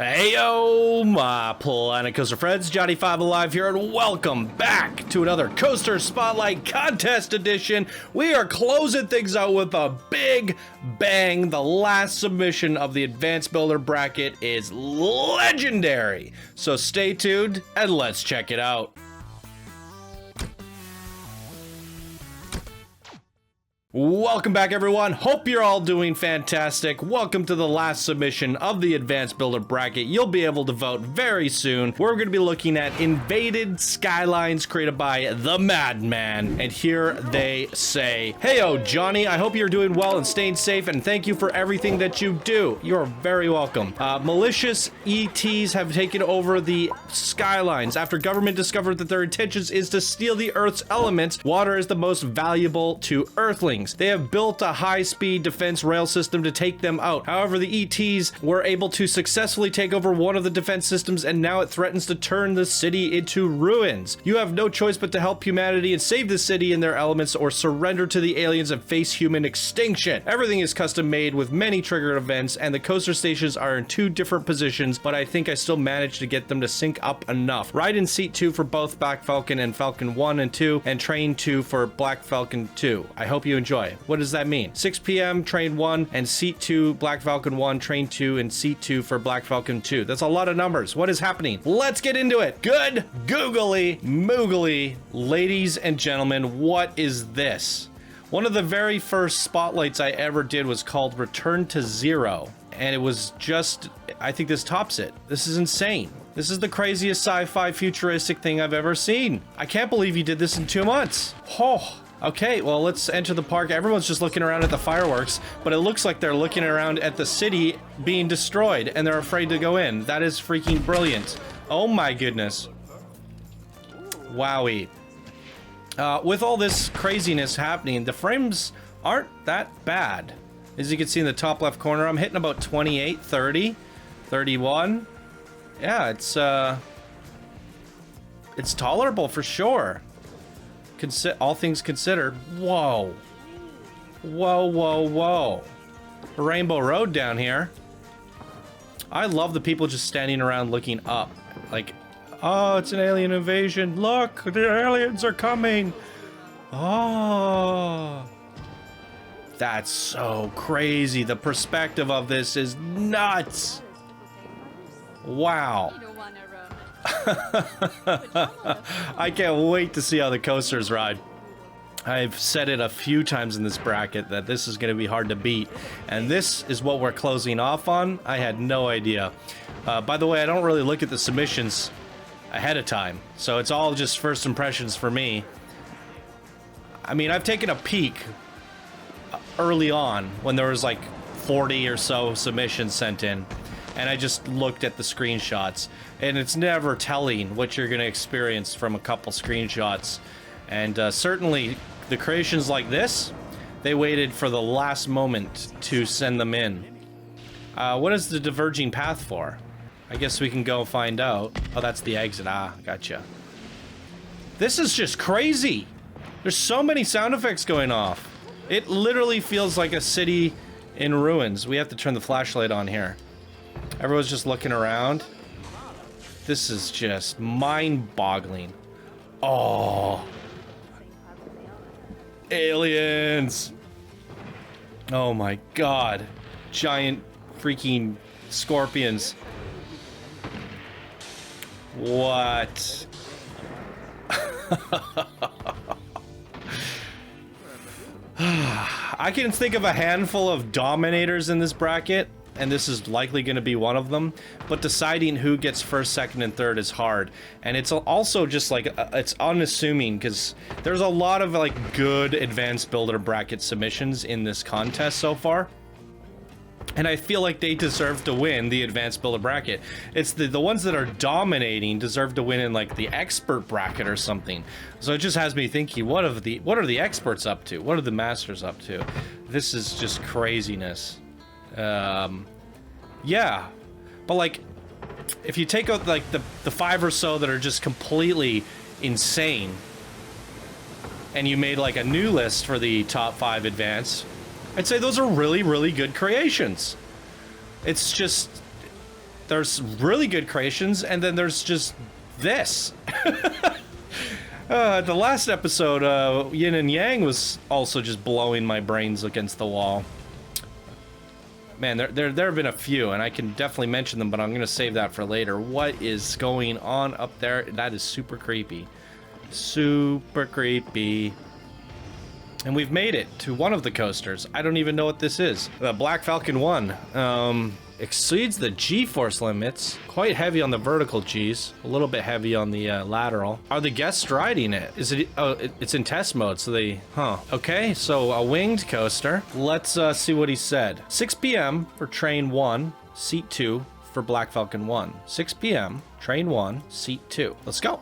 Heyo, my Planet Coaster friends, Channel5 Alive here, and welcome back to another Coaster Spotlight Contest Edition. We are closing things out with a big bang. The last submission of the Advanced Builder Bracket is legendary. So stay tuned and let's check it out. Welcome back, everyone. Hope you're all doing fantastic. Welcome to the last submission of the Advanced Builder Bracket. You'll be able to vote very soon. We're going to be looking at Invaded Skylines created by TheMadMan. And here they say, "Heyo, Johnny, I hope you're doing well and staying safe, and thank you for everything that you do." You're very welcome. Malicious ETs have taken over the Skylines. After government discovered that their intentions is to steal the Earth's elements, water is the most valuable to Earthlings. They have built a high-speed defense rail system to take them out. However, the ETs were able to successfully take over one of the defense systems, and now it threatens to turn the city into ruins. You have no choice but to help humanity and save the city in their elements, or surrender to the aliens and face human extinction. Everything is custom made with many triggered events, and the coaster stations are in 2 different positions, but I think I still managed to get them to sync up enough. Ride in seat 2 for both Black Falcon and Falcon 1 and 2, and train 2 for Black Falcon 2. I hope you enjoy. What does that mean? 6 p.m. train 1 and seat 2 Black Falcon 1, train 2 and seat 2 for Black Falcon 2. That's a lot of numbers. What is happening? Let's get into it. Good googly moogly, ladies and gentlemen, what is this? One of the very first spotlights I ever did was called Return to Zero, and it was just, I think this tops it. This is insane. This is the craziest sci-fi futuristic thing I've ever seen. I can't believe you did this in 2 months. Oh. Okay, well, let's enter the park. Everyone's just looking around at the fireworks, but it looks like they're looking around at the city being destroyed, and they're afraid to go in. That is freaking brilliant. Oh my goodness. Wowie. With all this craziness happening, the frames aren't that bad. As you can see in the top left corner, I'm hitting about 28, 30, 31. Yeah, it's tolerable for sure. All things considered. Whoa. Whoa, whoa, whoa. Rainbow Road down here. I love the people just standing around looking up. Like, oh, it's an alien invasion. Look, the aliens are coming. Oh. That's so crazy. The perspective of this is nuts. Wow. I can't wait to see how the coasters ride. I've said it a few times in this bracket that this is going to be hard to beat, and this is what we're closing off on. I had no idea. By the way, I don't really look at the submissions ahead of time, so it's all just first impressions for me. I mean, I've taken a peek early on when there was like 40 or so submissions sent in, and I just looked at the screenshots, and it's never telling what you're going to experience from a couple screenshots. And certainly the creations like this, they waited for the last moment to send them in. What is the diverging path for? I guess we can go find out. Oh, that's the exit. Ah, gotcha. This is just crazy. There's so many sound effects going off. It literally feels like a city in ruins. We have to turn the flashlight on here. Everyone's just looking around. This is just mind-boggling. Oh. Aliens. Oh my god. Giant freaking scorpions. What? I can think of a handful of dominators in this bracket, and this is likely going to be one of them, but deciding who gets first, second, and third is hard. And it's also just like, it's unassuming, because there's a lot of like good Advanced Builder Bracket submissions in this contest so far, and I feel like they deserve to win the Advanced Builder Bracket. It's the ones that are dominating deserve to win in like the Expert Bracket or something. So it just has me thinking, what are the experts up to? What are the masters up to? This is just craziness. Yeah, but like, if you take out like the 5 or so that are just completely insane, and you made like a new list for the top 5 advanced, I'd say those are really, really good creations. It's just, there's really good creations, and then there's just this. The last episode, Yin and Yang was also just blowing my brains against the wall. Man, there have been a few, and I can definitely mention them, but I'm gonna save that for later. What is going on up there? That is super creepy. Super creepy. And we've made it to one of the coasters. I don't even know what this is. The Black Falcon 1. Exceeds the G-force limits. Quite heavy on the vertical Gs. A little bit heavy on the lateral. Are the guests riding it? Is it? Oh, it's in test mode, so they... Huh. Okay, so a winged coaster. Let's see what he said. 6 p.m. for Train 1, Seat 2 for Black Falcon 1. 6 p.m., Train 1, Seat 2. Let's go.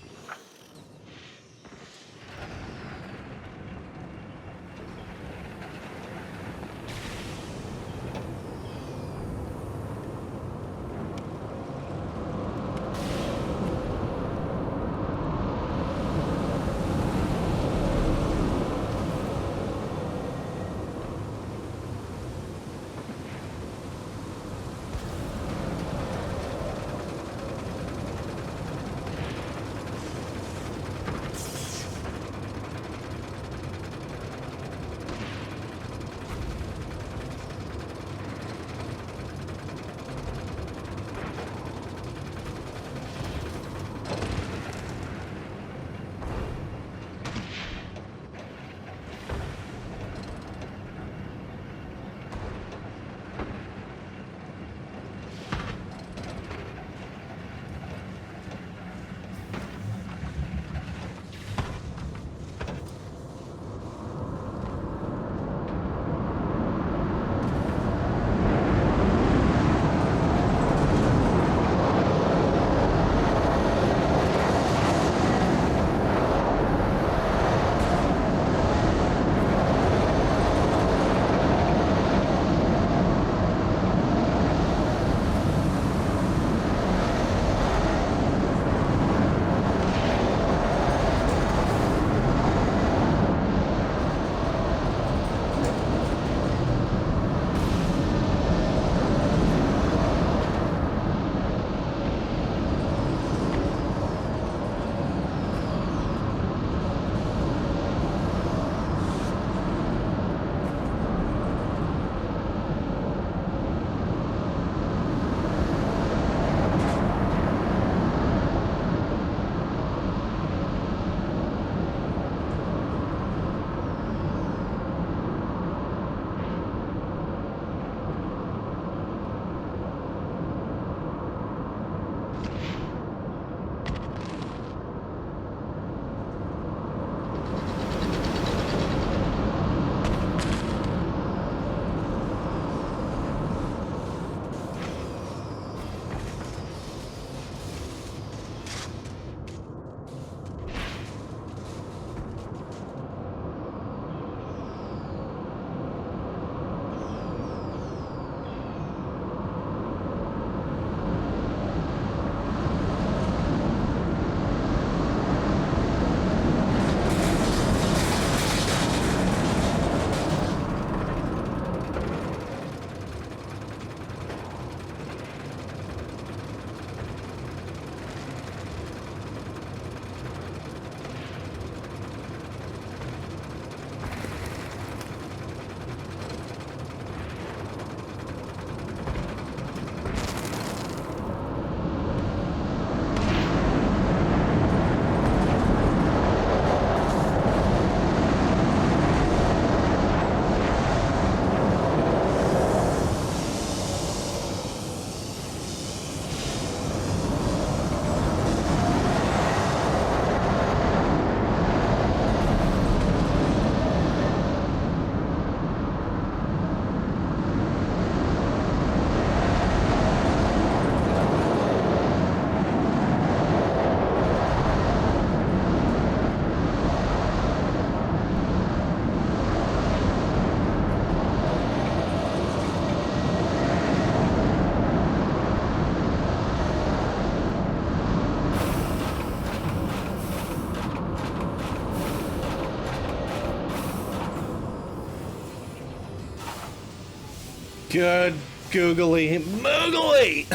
Good googly moogly.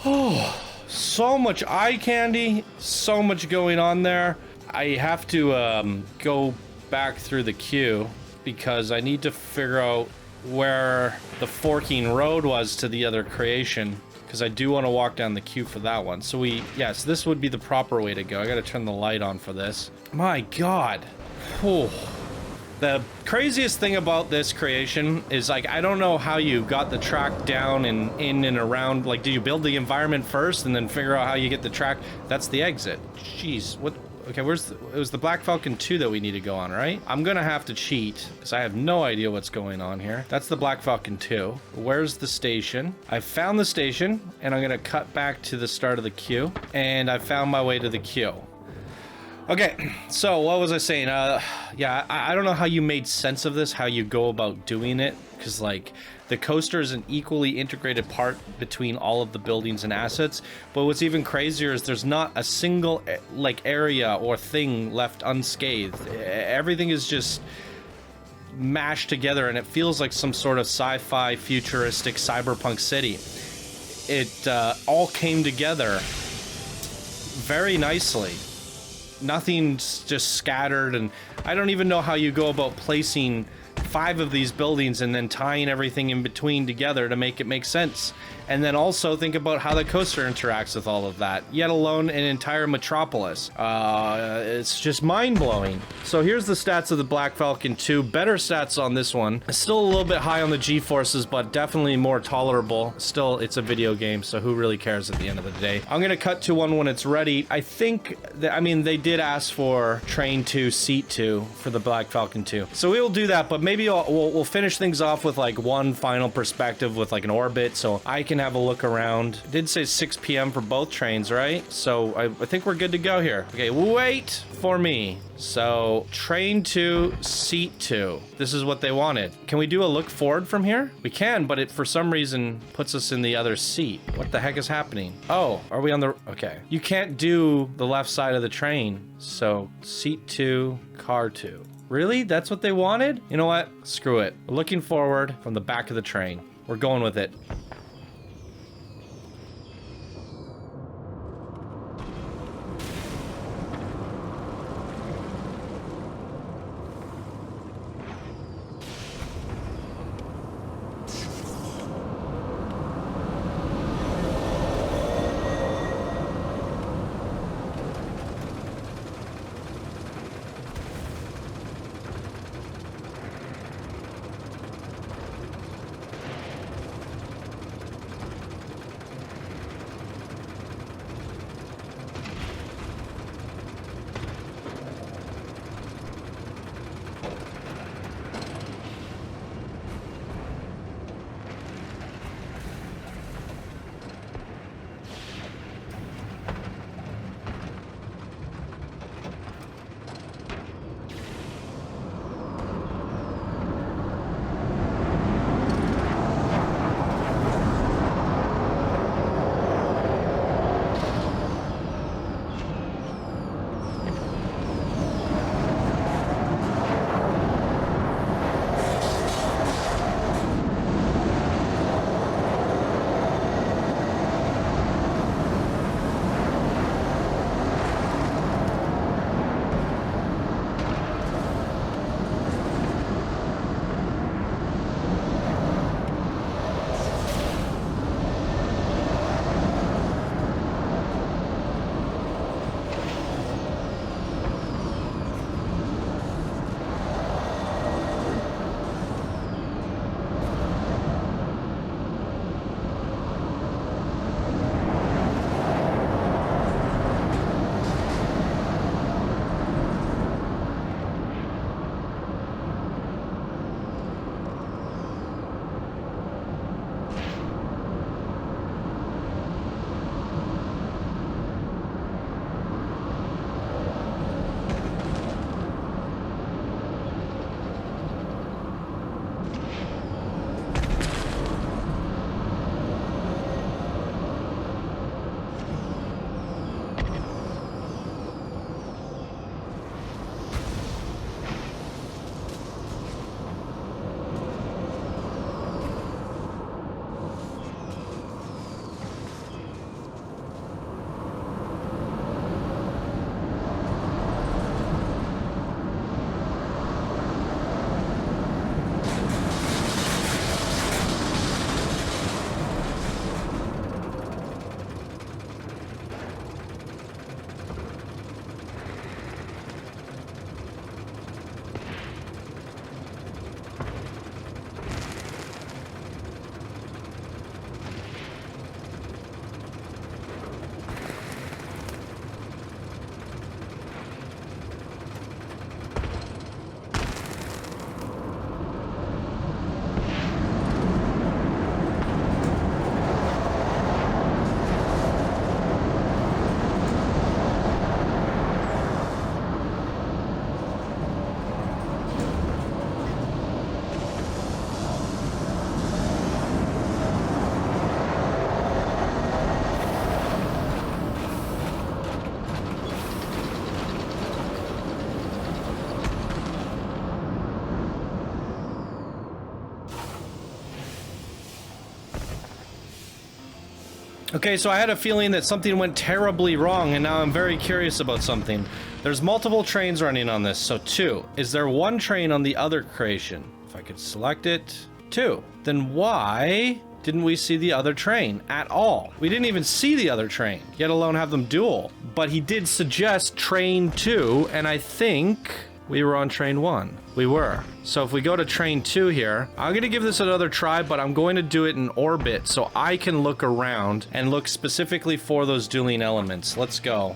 Oh, so much eye candy, so much going on there. I have to go back through the queue because I need to figure out where the forking road was to the other creation, because I do want to walk down the queue for that one. So yes, this would be the proper way to go. I got to turn the light on for this. My God. Whew. The craziest thing about this creation is, like, I don't know how you got the track down and in and around. Like, do you build the environment first and then figure out how you get the track? That's the exit. Jeez, what? Okay, it was the Black Falcon 2 that we need to go on, right? I'm gonna have to cheat because I have no idea what's going on here. That's the Black Falcon 2. Where's the station? I found the station, and I'm gonna cut back to the start of the queue, and I found my way to the queue. Okay, so what was I saying? Yeah, I don't know how you made sense of this, how you go about doing it, because, like, the coaster is an equally integrated part between all of the buildings and assets, but what's even crazier is there's not a single, like, area or thing left unscathed. Everything is just mashed together, and it feels like some sort of sci-fi, futuristic, cyberpunk city. It all came together very nicely. Nothing's just scattered, and I don't even know how you go about placing 5 of these buildings and then tying everything in between together to make it make sense. And then also think about how the coaster interacts with all of that, yet alone an entire metropolis. It's just mind-blowing. So here's the stats of the Black Falcon 2. Better stats on this one. Still a little bit high on the G-forces, but definitely more tolerable. Still, it's a video game, so who really cares at the end of the day? I'm gonna cut to one when it's ready. I think that, I mean, they did ask for Train 2, Seat 2 for the Black Falcon 2. So we will do that, but maybe we'll finish things off with, like, one final perspective with, like, an orbit, so I can have a look around. It did say 6 p.m. for both trains, right? So I think we're good to go here. Okay, wait for me. So Train 2, Seat 2. This is what they wanted. Can we do a look forward from here? We can, but it for some reason puts us in the other seat. What the heck is happening? Oh, are we on the... Okay. You can't do the left side of the train. So Seat 2, Car 2. Really? That's what they wanted? You know what? Screw it. We're looking forward from the back of the train. We're going with it. Okay, so I had a feeling that something went terribly wrong, and now I'm very curious about something. There's multiple trains running on this, so 2. Is there 1 train on the other creation? If I could select it, 2. Then why didn't we see the other train at all? We didn't even see the other train, yet alone have them duel. But he did suggest train 2, and I think we were on train 1. We were. So if we go to train 2 here, I'm gonna give this another try, but I'm going to do it in orbit so I can look around and look specifically for those dueling elements. Let's go.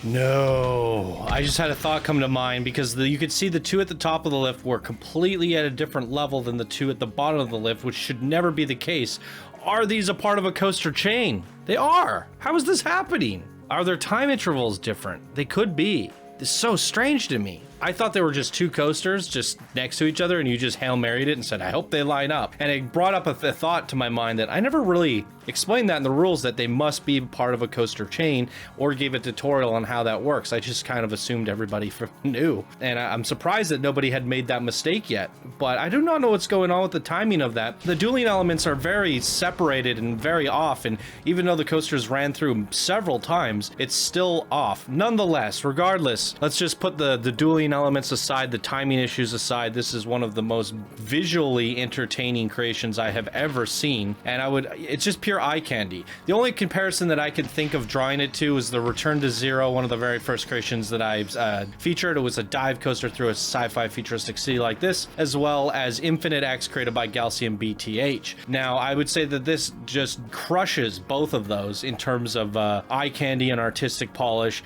No, I just had a thought come to mind because you could see the 2 at the top of the lift were completely at a different level than the 2 at the bottom of the lift, which should never be the case. Are these a part of a coaster chain? They are. How is this happening? Are their time intervals different? They could be. This is so strange to me. I thought they were just two coasters just next to each other, and you just Hail Married it and said, I hope they line up. And it brought up a thought to my mind that I never really explained that in the rules, that they must be part of a coaster chain, or gave a tutorial on how that works. I just kind of assumed everybody knew. And I'm surprised that nobody had made that mistake yet. But I do not know what's going on with the timing of that. The dueling elements are very separated and very off, and even though the coasters ran through several times, it's still off. Nonetheless, regardless, let's just put the dueling elements aside, the timing issues aside. This is one of the most visually entertaining creations I have ever seen, and it's just pure eye candy. The only comparison that I could think of drawing it to is the Return to Zero, one of the very first creations that I've featured. It was a dive coaster through a sci-fi futuristic city like this, as well as Infinite X, created by Galcium BTH. Now, I would say that this just crushes both of those in terms of eye candy and artistic polish,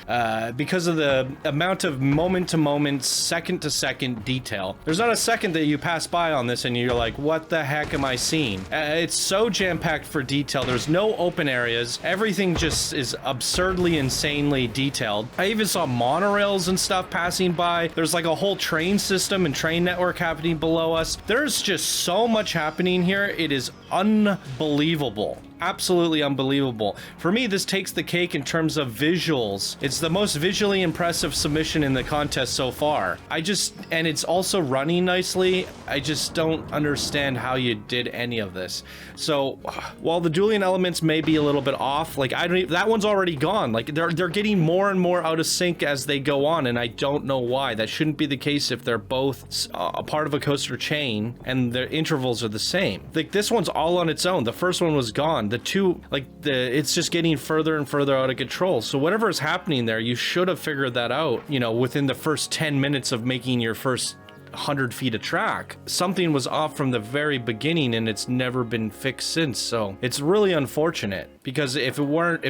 because of the amount of moment-to-moment, second-to-second detail. There's not a second that you pass by on this and you're like, what the heck am I seeing? It's so jam-packed for detail. There's no open areas. Everything just is absurdly, insanely detailed. I even saw monorails and stuff passing by. There's like a whole train system and train network happening below us. There's just so much happening here. It is unbelievable. Absolutely unbelievable. For me, this takes the cake in terms of visuals. It's the most visually impressive submission in the contest so far. And it's also running nicely. I just don't understand how you did any of this. So while the dueling elements may be a little bit off, like that one's already gone. Like they're getting more and more out of sync as they go on, and I don't know why. That shouldn't be the case if they're both a part of a coaster chain and their intervals are the same. Like this one's all on its own. The first one was gone. The two, it's just getting further and further out of control. So whatever is happening there, you should have figured that out, within the first 10 minutes of making your first 100 feet of track. Something was off from the very beginning, and it's never been fixed since. So it's really unfortunate, because if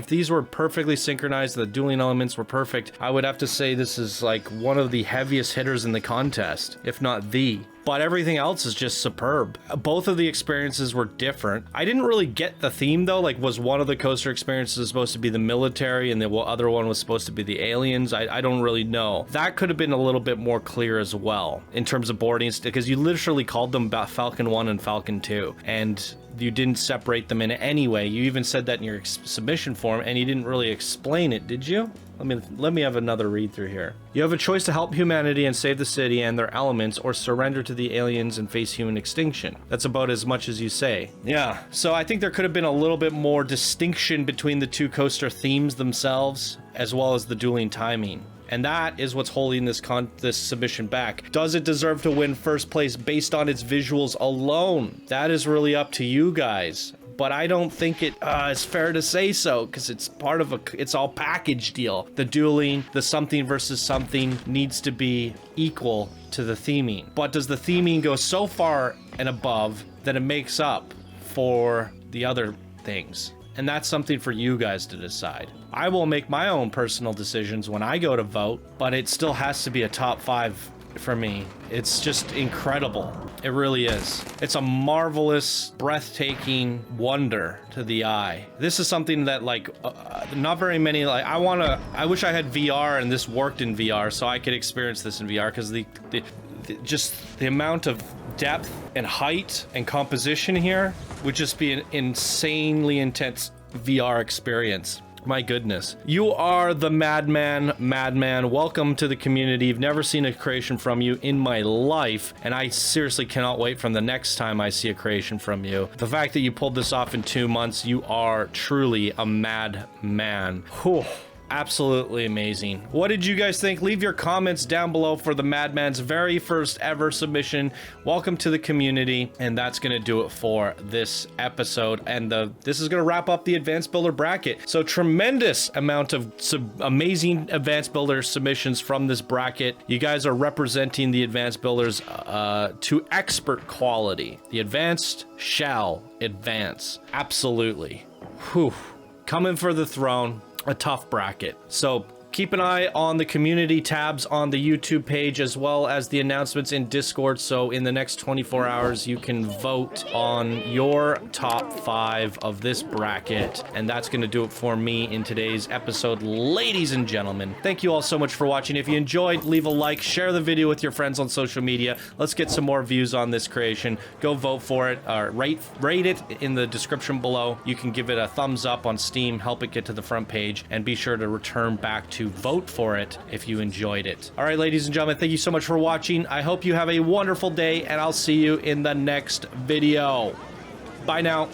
these were perfectly synchronized, the dueling elements were perfect, I would have to say this is like one of the heaviest hitters in the contest, if not the. But everything else is just superb. Both of the experiences were different. I didn't really get the theme though. Like, was one of the coaster experiences supposed to be the military and the other one was supposed to be the aliens? I don't really know. That could have been a little bit more clear as well in terms of boarding, because you literally called them Falcon 1 and Falcon 2, and you didn't separate them in any way. You even said that in your submission form, and you didn't really explain it, did you? Let me have another read through here. You have a choice to help humanity and save the city and their elements, or surrender to the aliens and face human extinction. That's about as much as you say. Yeah, so I think there could have been a little bit more distinction between the two coaster themes themselves, as well as the dueling timing. And that is what's holding this submission back. Does it deserve to win first place based on its visuals alone? That is really up to you guys. But I don't think it is fair to say so, because it's part of it's all package deal. The dueling, the something versus something needs to be equal to the theming. But does the theming go so far and above that it makes up for the other things? And that's something for you guys to decide. I will make my own personal decisions when I go to vote, but it still has to be a top 5 for me. It's just incredible. It really is. It's a marvelous, breathtaking wonder to the eye. This is something that not very many, I wish I had VR and this worked in VR so I could experience this in VR, because just the amount of depth and height and composition here would just be an insanely intense VR experience. My goodness. You are the madman. Welcome to the community. You've never seen a creation from you in my life, and I seriously cannot wait from the next time I see a creation from you. The fact that you pulled this off in 2 months, you are truly a madman. Whew. Absolutely amazing. What did you guys think? Leave your comments down below for the Madman's very first ever submission. Welcome to the community, and that's gonna do it for this episode. And this is gonna wrap up the Advanced Builder bracket. So tremendous amount of amazing Advanced Builder submissions from this bracket. You guys are representing the Advanced Builders to expert quality. The advanced shall advance. Absolutely. Whew. Coming for the throne. A tough bracket. So Keep an eye on the community tabs on the YouTube page as well as the announcements in Discord. So in the next 24 hours, you can vote on your top 5 of this bracket. And that's going to do it for me in today's episode, ladies and gentlemen. Thank you all so much for watching. If you enjoyed, leave a like, share the video with your friends on social media. Let's get some more views on this creation. Go vote for it. Rate it in the description below. You can give it a thumbs up on Steam, help it get to the front page, and be sure to return back to vote for it if you enjoyed it. All right, ladies and gentlemen, thank you so much for watching. I hope you have a wonderful day, and I'll see you in the next video. Bye now.